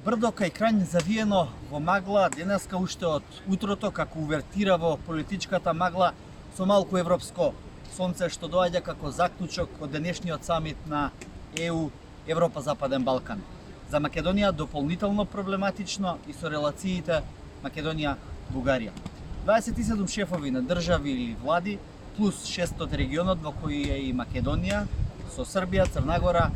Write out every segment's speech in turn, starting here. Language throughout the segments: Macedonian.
Брдо кај крај завиено во магла, денеска уште од утрото, како увертира во политичката магла со малку европско сонце, што доаѓа како заклучок од денешниот самит на ЕУ Европа Западен Балкан. За Македонија дополнително проблематично и со релациите Македонија-Бугарија. 27 шефови на држави или влади, плюс 6 од регионот во кој е и Македонија, со Србија, Црнагора,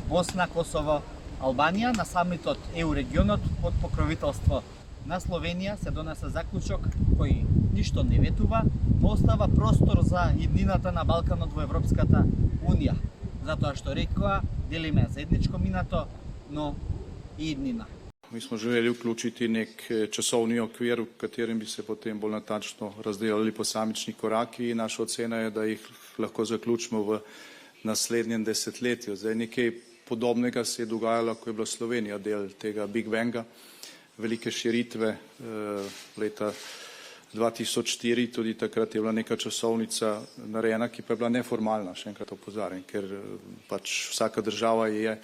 Босна, Косово, Албанија, на самитот ЕУ регионот под покровителство на Словенија се донесе заклучок кој ништо не ветува, но остава простор за иднината на Балканот во Европската Унија, затоа што рекоа делиме заедничко минато, но и иднина. Mi smo želeli vključiti nek časovni okvir, v katerem bi se potem bolj natančno razdelali posamični koraki in naša ocena je, da jih lahko zaključimo v naslednjem desetletju. Zdaj nekaj podobnega se je dogajalo, ko je bila Slovenija del tega Big Banga, velike širitve leta 2004, tudi takrat je bila neka časovnica narejena, ki pa je bila neformalna, še enkrat opozarjam, ker pač vsaka država je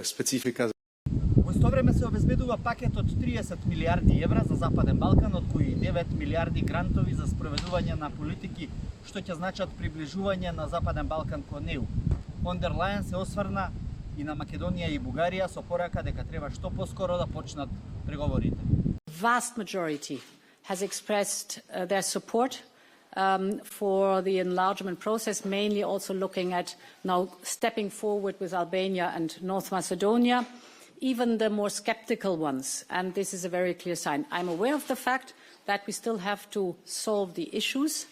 specifika. Во исто време се обезбедува пакет од 30 милиарди евра за Западен Балкан, од кои 9 милиарди грантови за спроведување на политики што ќе значат приближување на Западен Балкан кон ЕУ. Фон дер Лајен се осврна и на Македонија и Бугарија со порака дека треба што поскоро да почнат преговорите. Vast majority has expressed their support for the enlargement process, mainly also looking at now stepping forward with Albania and North Macedonia. Even the more skeptical ones, and this is a very clear sign. I'm aware of the fact that we still have to solve the issues,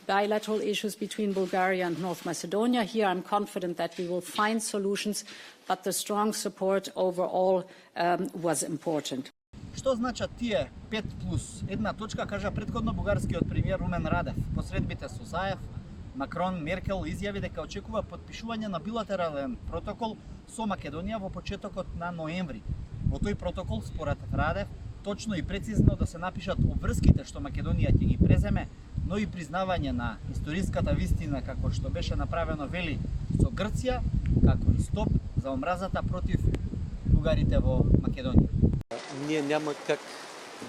bilateral issues between Bulgaria and North Macedonia. Here I'm confident that we will find solutions, but the strong support overall was important. Што значат тие 5+1 точка, кажа претходно бугарскиот премиер Румен Радев. Посредбите со Заев, Макрон, Меркел изјави дека очекува подпишување на билатерален протокол со Македонија во почетокот на ноември. Во тој протокол, според Радев, точно и прецизно да се напишат обврските што Македонија ќе ги преземе, но и признавање на историската вистина како што беше направено, вели, со Грција, како и стоп за омразата против бугарите во Македонија. Ние няма как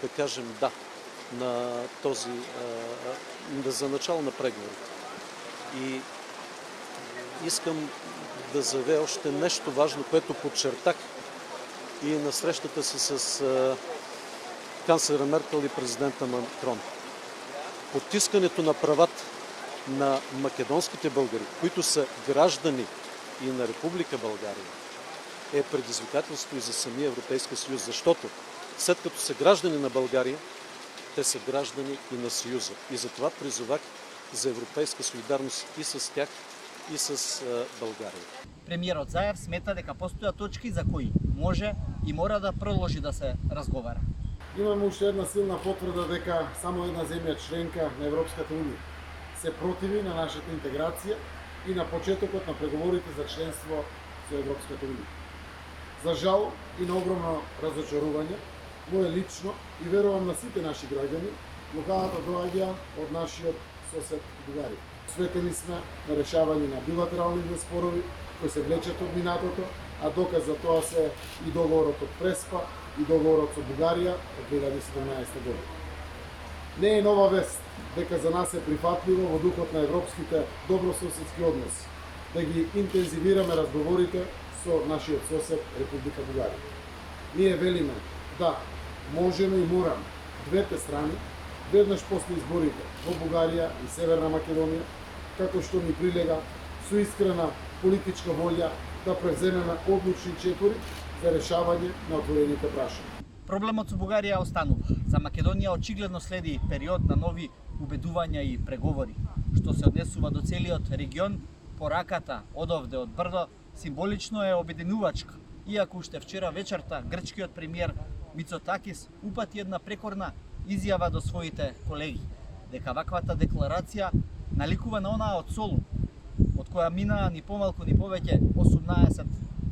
да кажем да на този за начало на преговорите. И искам да заявя още нещо важно, което подчертах и на срещата си с канцлера Меркел и президента Макрон. Потискането на правата на македонските българи, които са граждани и на Република България, е предизвикателство и за самия Европейски съюз, защото след като са граждани на България, те са граждани и на Съюза. И затова призовах за европейска солидарност и с тях, и с България. Премиерот Заев смета дека постојат точки за кои може и мора да продолжи да се разговара. Имаме уште една силна потврда дека само една земја членка на Европската унија се противи на нашата интеграција и на почетокот на преговорите за членство со Европската унија. За жал и на огромно разочарување, мое лично и верувам на сите наши граѓани, блокадата доаѓа од нашиот сосед Бугарија. Светени сме на решавање на билатералните спорови кои се влечат од минатото, а доказ за тоа се и договорот од Преспа и договорот со Бугарија од 2017 година. Не е нова вест дека за нас е прифатливо во духот на европските добрососедски односи да ги интензивираме разговорите со нашиот сосед Република Бугарија. Ние велиме да можеме и мораме двете страни веднаш после изборите во Бугарија и Северна Македонија, како што ни прилега, со искрена политичка волја да превземеме одлучни четори за решавање на отворените прашања. Проблемот со Бугарија останува. За Македонија очигледно следи период на нови убедувања и преговори, што се однесува до целиот регион. Пораката одовде од Брдо символично е обединувачка, иако уште вчера вечерта грчкиот премиер Мицотакис упати една прекорна изјава до своите колеги, дека ваквата декларација наликува на онаа од Солун, од која минаа ни помалку ни повеќе 18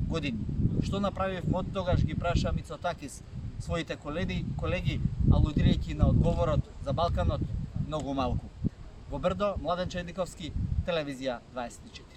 години. Што направивме од тогаш, ги праша Мицотакис своите колеги, алудирајќи на одговорот за Балканот многу малку. Во Брдо, Младен Чедиковски, телевизија 24.